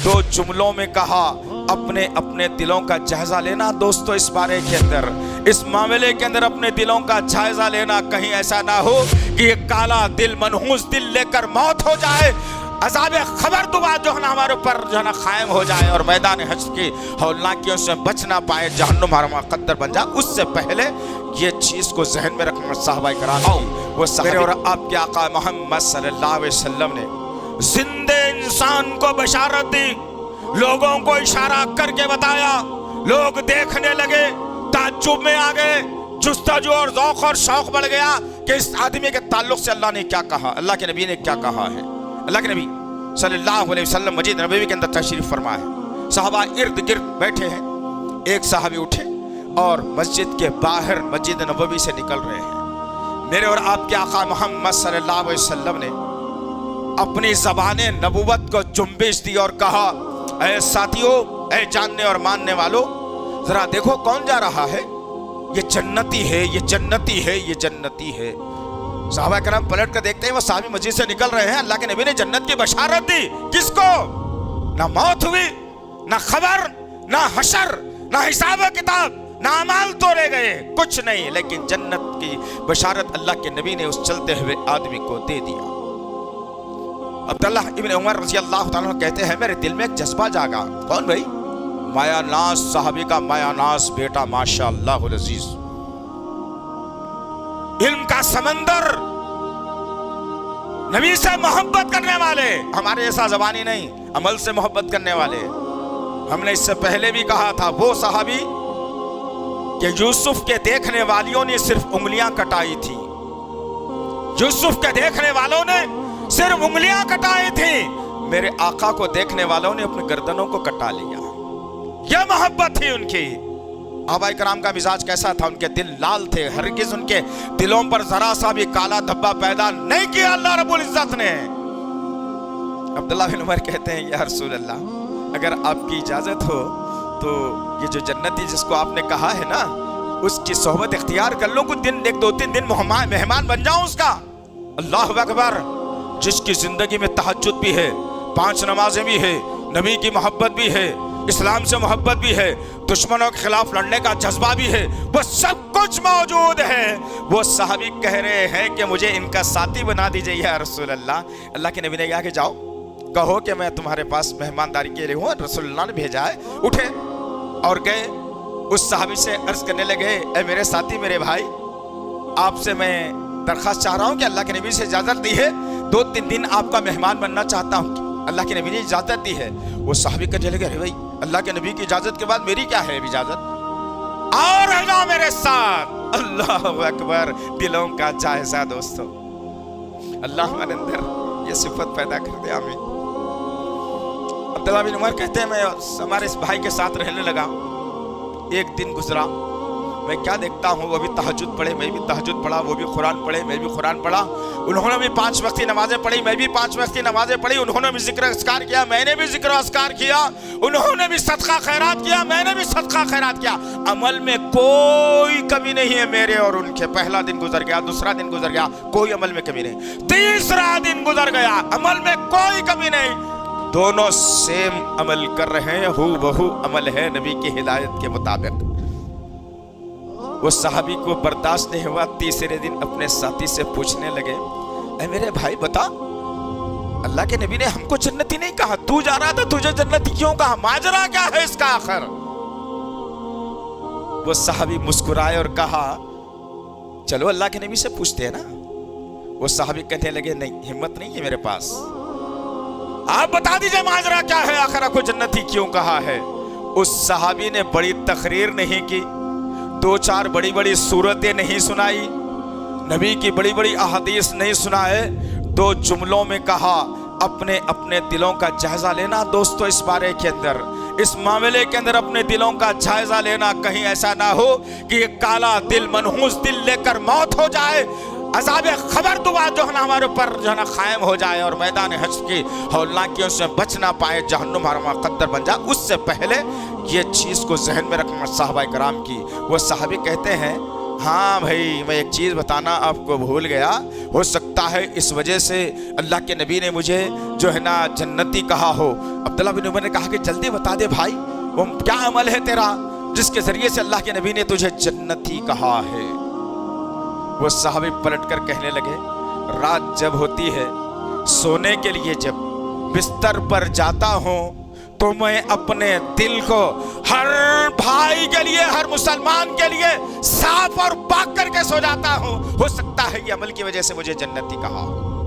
دو جملوں میں کہا اپنے اپنے دلوں کا جائزہ لینا۔ دوستو اس بارے کے اندر، اس معاملے کے اندر اپنے دلوں کا جائزہ لینا، کہیں ایسا نہ ہو کہ یہ کالا دل، منحوس دل لے کر موت ہو جائے، عذاب خبر دعا جو ہے نا ہمارے اوپر جو ہے نا قائم ہو جائے، اور میدان حشر کی ہولناکیوں سے بچ نہ پائے، جہنم ہمارا مقدر بن جائے۔ اس سے پہلے یہ چیز کو ذہن میں رکھنا صحابہ کرام، وہ صحابہ اور آپ کے آقا محمد صلی اللہ علیہ وسلم نے زندہ انسان کو بشارت دی، لوگوں کو اشارہ کر کے بتایا، لوگ دیکھنے لگے، تعجب میں آ گئے، جستجو اور ذوق اور شوق بڑھ گیا کہ اس آدمی کے تعلق سے اللہ نے کیا کہا، اللہ کے نبی نے کیا کہا ہے۔ اللہ کے نبی صلی اللہ علیہ وسلم مسجد نبوی کے اندر تشریف فرما ہے، صحابہ ارد گرد بیٹھے ہیں، ایک صحابی اٹھے اور مسجد کے باہر مسجد نبوی سے نکل رہے ہیں۔ میرے اور آپ کے آقا محمد صلی اللہ علیہ وسلم نے اپنی زبان نبوت کو جنبش دی اور کہا، اے ساتھیو، اے جاننے اور ماننے والو، ذرا دیکھو کون جا رہا ہے، یہ جنتی ہے، یہ جنتی ہے، یہ جنتی ہے۔ صحابہ کرام پلٹ کر دیکھتے ہیں، وہ صحابی مسجد سے نکل رہے ہیں، اللہ کے نبی نے جنت کی بشارت دی، کس کو؟ نہ موت ہوئی، نہ خبر، نہ حشر، نہ حساب و کتاب، نہ اعمال توڑے گئے، کچھ نہیں، لیکن جنت کی بشارت اللہ کے نبی نے اس چلتے ہوئے آدمی کو دے دیا۔ عبداللہ ابن عمر رضی اللہ تعالیٰ عنہ کہتے ہیں، میرے دل میں ایک جذبہ جاگا۔ کون بھائی؟ مایا ناز صحابی کا مایا ناز بیٹا، ماشاء اللہ العزیز، علم کا سمندر، نبی سے محبت کرنے والے، ہمارے ایسا زبانی نہیں، عمل سے محبت کرنے والے۔ ہم نے اس سے پہلے بھی کہا تھا، وہ صحابی کہ یوسف کے دیکھنے والیوں نے صرف انگلیاں کٹائی تھی، یوسف کے دیکھنے والوں نے صرف انگلیاں کٹائی تھی، میرے آقا کو دیکھنے والوں نے اپنے گردنوں کو کٹا لیا۔ یہ محبت تھی ان کی۔ آبائی کرام کا مزاج کیسا تھا؟ ان کے دل لال تھے، ہرگز ان کے دلوں پر ذرا سا بھی کالا دھبا پیدا نہیں کیا اللہ رب العزت نے۔ عبداللہ بن عمر کہتے ہیں، یا رسول اللہ، اگر آپ کی اجازت ہو تو یہ جو جنتی جس کو آپ نے کہا ہے نا، اس کی صحبت اختیار کر لوں، کچھ دن، ایک دو تین دن مہمان بن جاؤں اس کا۔ اللہ اکبر! جس کی زندگی میں تہجد بھی ہے، 5 نمازیں بھی ہے، نبی کی محبت بھی ہے، اسلام سے محبت بھی ہے، دشمنوں کے خلاف لڑنے کا جذبہ بھی ہے، وہ سب کچھ موجود ہے، وہ صحابی کہہ رہے ہیں کہ مجھے ان کا ساتھی بنا دیجئے یا رسول اللہ۔ اللہ کے نبی نے کہا کہ جاؤ، کہو کہ میں تمہارے پاس مہمانداری کے لیے ہوں، رسول اللہ نے بھیجا ہے۔ اٹھے اور گئے، اس صحابی سے عرض کرنے لگے، اے میرے ساتھی، میرے بھائی، آپ سے میں درخواست چاہ رہا ہوں کہ اللہ کے نبی سے اجازت دی ہے، 2-3 دن آپ کا مہمان بننا چاہتا ہوں، اللہ کے نبی نے اجازت دی ہے۔ وہ صحابی کہنے لگے، ارے بھائی، اللہ کے نبی کی اجازت کے بعد میری کیا ہے اجازت؟ اور رہ جاؤ میرے ساتھ۔ اللہ اکبر! دلوں کا جائزہ دوستو، اللہ ہمارے اندر یہ صفت پیدا کر دے، آمین۔ عبداللہ بن عمر کہتے ہیں، میں ہمارے اس بھائی کے ساتھ رہنے لگا، ایک دن گزرا، میں کیا دیکھتا ہوں، وہ بھی تہجد پڑھے، میں بھی تہجد پڑھا، وہ بھی قرآن پڑھے، میں بھی قرآن پڑھا، انہوں نے بھی 5 وقتی نمازیں پڑھی، میں بھی 5 وقتی نمازیں پڑھی، انہوں نے بھی ذکر اذکار کیا، میں نے بھی ذکر اذکار کیا، انہوں نے بھی صدقہ خیرات کیا، میں نے بھی صدقہ خیرات کیا، عمل میں کوئی کمی نہیں ہے میرے اور ان کے۔ پہلا دن گزر گیا، دوسرا دن گزر گیا، کوئی عمل میں کمی نہیں، تیسرا دن گزر گیا، عمل میں کوئی کمی نہیں، دونوں سیم عمل کر رہے ہیں، ہو بہو عمل ہے نبی کی ہدایت کے مطابق۔ وہ صحابی کو برداشت نہیں ہوا، تیسرے دن اپنے ساتھی سے پوچھنے لگے، اے میرے بھائی بتا، اللہ کے نبی نے ہم کو جنتی نہیں کہا، تو جا رہا تھا، تجھے جنتی کیوں کہا؟ ماجرا کیا ہے اس کا آخر؟ وہ صحابی مسکرائے اور کہا، چلو اللہ کے نبی سے پوچھتے ہیں نا۔ وہ صحابی کہنے لگے، نہیں، ہمت نہیں ہے میرے پاس، آپ بتا دیجئے ماجرا کیا ہے، آخر آپ کو جنتی کیوں کہا ہے؟ اس صحابی نے بڑی تقریر نہیں کی، 2-4 بڑی صورتیں نہیں سنائی، نبی کی بڑی احادیث نہیں سنائے، 2 جملوں میں کہا اپنے اپنے دلوں کا جائزہ لینا۔ دوستو اس بارے کے اندر، اس معاملے کے اندر اپنے دلوں کا جائزہ لینا، کہیں ایسا نہ ہو کہ یہ کالا دل، منحوس دل لے کر موت ہو جائے، عذاب خبر دعا جو ہے نا ہمارے اوپر جو ہے نا قائم ہو جائے، اور میدان حشر کی ہولناکیوں سے بچ نہ پائے، جہنم ہمارا مقدر بن جائے۔ اس سے پہلے یہ چیز کو ذہن میں رکھنا صحابہ کرام کی۔ وہ صحابی کہتے ہیں، ہاں بھائی میں ایک چیز بتانا آپ کو بھول گیا، ہو سکتا ہے اس وجہ سے اللہ کے نبی نے مجھے جو ہے نا جنتی کہا ہو۔ عبداللہ بن عمر نے کہا کہ جلدی بتا دے بھائی، وہ کیا عمل ہے تیرا جس کے ذریعے سے اللہ کے نبی نے تجھے جنتی کہا ہے؟ وہ صحابی پلٹ کر کہنے لگے، رات جب ہوتی ہے سونے کے لیے جب بستر پر جاتا ہوں تو میں اپنے دل کو ہر بھائی کے لیے، ہر مسلمان کے لیے صاف اور پاک کر کے سو جاتا ہوں۔ ہو سکتا ہے یہ عمل کی وجہ سے مجھے جنتی کہا ہو۔